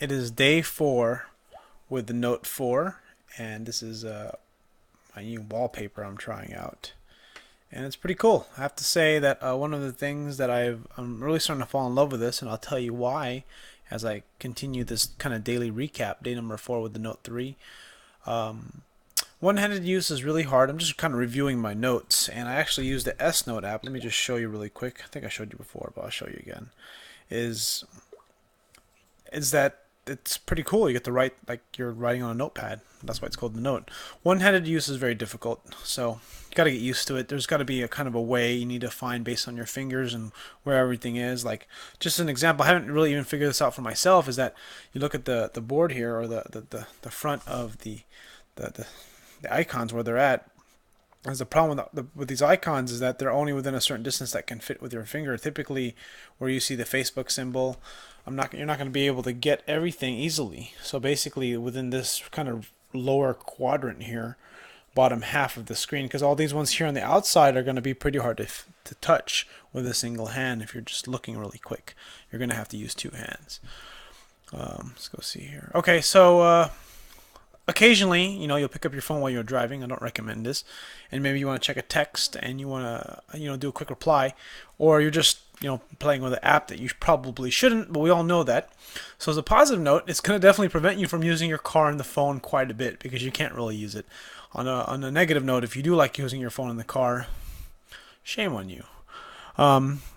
It is day 4 with the Note 4, and this is my new wallpaper I'm trying out. And it's pretty cool. I have to say that one of the things that I'm really starting to fall in love with this, and I'll tell you why as I continue this kind of daily recap, day number 4 with the Note 3. One-handed use is really hard. I'm just kind of reviewing my notes, and I actually use the S Note app. Let me just show you really quick. I think I showed you before, but I'll show you again. Is that it's pretty cool. You get to write like you're writing on a notepad. That's why it's called the Note. One-handed use is very difficult, so you got to get used to it. There's got to be a kind of a way you need to find based on your fingers and where everything is. Like, just an example, I haven't really even figured this out for myself, is that you look at the board here, or the front of the icons where they're at. There's a problem with these icons is that they're only within a certain distance that can fit with your finger. Typically, where you see the Facebook symbol, you're not going to be able to get everything easily. So basically, within this kind of lower quadrant here, bottom half of the screen, because all these ones here on the outside are going to be pretty hard to touch with a single hand. If you're just looking really quick, you're going to have to use 2 hands. Let's go see here. Okay, so occasionally, you'll pick up your phone while you're driving. I don't recommend this. And maybe you want to check a text and you want to, do a quick reply, or you're just, playing with an app that you probably shouldn't, but we all know that. So as a positive note, it's going to definitely prevent you from using your car and the phone quite a bit, because you can't really use it. On a negative note, if you do like using your phone in the car, shame on you.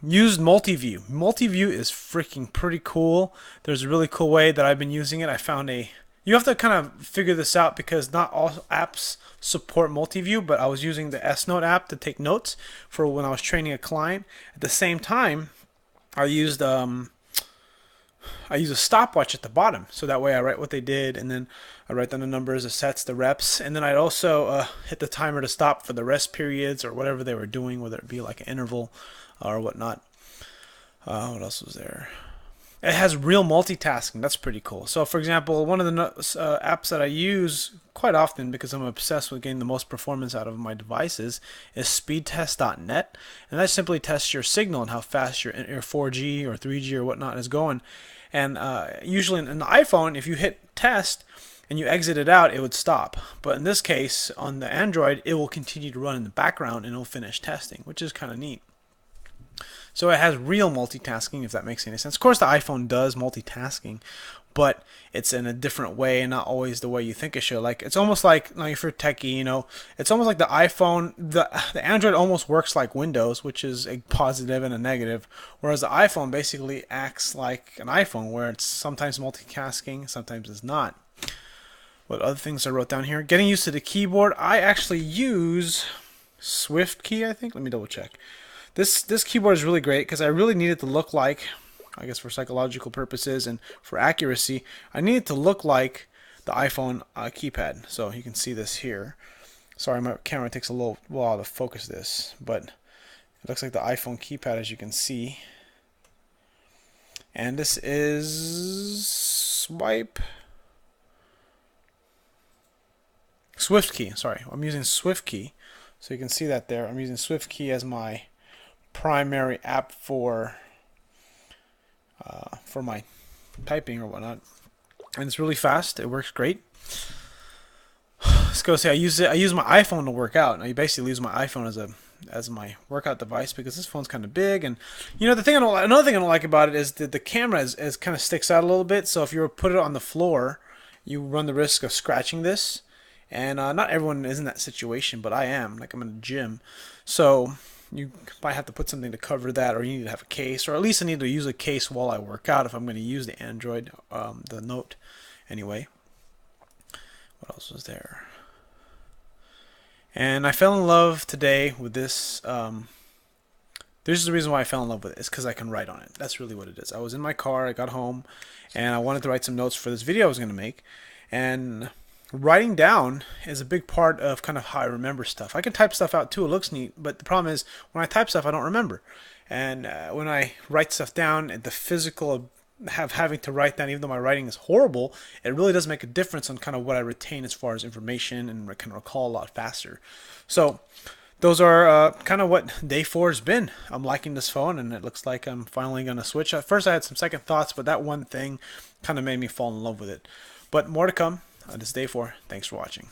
Used multi-view. Multi-view is freaking pretty cool. There's a really cool way that I've been using it. You have to kind of figure this out, because not all apps support multi-view, but I was using the S Note app to take notes for when I was training a client. At the same time, I used a stopwatch at the bottom, so that way I write what they did, and then I write down the numbers, the sets, the reps, and then I'd also hit the timer to stop for the rest periods or whatever they were doing, whether it be like an interval or whatnot. What else was there? It has real multitasking. That's pretty cool. So, for example, one of the apps that I use quite often, because I'm obsessed with getting the most performance out of my devices, is speedtest.net. And that simply tests your signal and how fast your 4G or 3G or whatnot is going. And usually in the iPhone, if you hit test and you exit it out, it would stop. But in this case, on the Android, it will continue to run in the background and it'll finish testing, which is kind of neat. So it has real multitasking, if that makes any sense. Of course, the iPhone does multitasking, but it's in a different way and not always the way you think it should. Like, it's almost like if you're techie, it's almost like the iPhone, the Android almost works like Windows, which is a positive and a negative, whereas the iPhone basically acts like an iPhone, where it's sometimes multitasking, sometimes it's not. What other things I wrote down here? Getting used to the keyboard. I actually use SwiftKey, I think. Let me double check. This keyboard is really great, because I really need it to look like, I guess for psychological purposes and for accuracy, I need it to look like the iPhone keypad. So you can see this here. Sorry, my camera takes a little while to focus this, but it looks like the iPhone keypad, as you can see. And this is SwiftKey. Sorry, I'm using SwiftKey. So you can see that there. I'm using SwiftKey as my primary app for my typing or whatnot, and it's really fast. It works great. Let's go say I use my iPhone to work out. Now, you basically use my iPhone as my workout device, because this phone's kind of big, and another thing I don't like about it is that the camera is kind of sticks out a little bit. So if you were to put it on the floor, you run the risk of scratching this. And not everyone is in that situation, but I am. Like, I'm in a gym, so you might have to put something to cover that, or you need to have a case, or at least I need to use a case while I work out if I'm going to use the Android, the Note. Anyway, what else was there? And I fell in love today with this. This is the reason why I fell in love with it. It's because I can write on it. That's really what it is. I was in my car, I got home, and I wanted to write some notes for this video I was going to make. And writing down is a big part of kind of how I remember stuff. I can type stuff out too, it looks neat, but the problem is when I type stuff I don't remember. And when I write stuff down, the physical of having to write down, even though my writing is horrible, it really does make a difference on kind of what I retain as far as information, and I can recall a lot faster. So those are kind of what day 4 has been. I'm liking this phone, and it looks like I'm finally going to switch. At first, I had some second thoughts, but that one thing kind of made me fall in love with it. But more to come. This is day 4. Thanks for watching.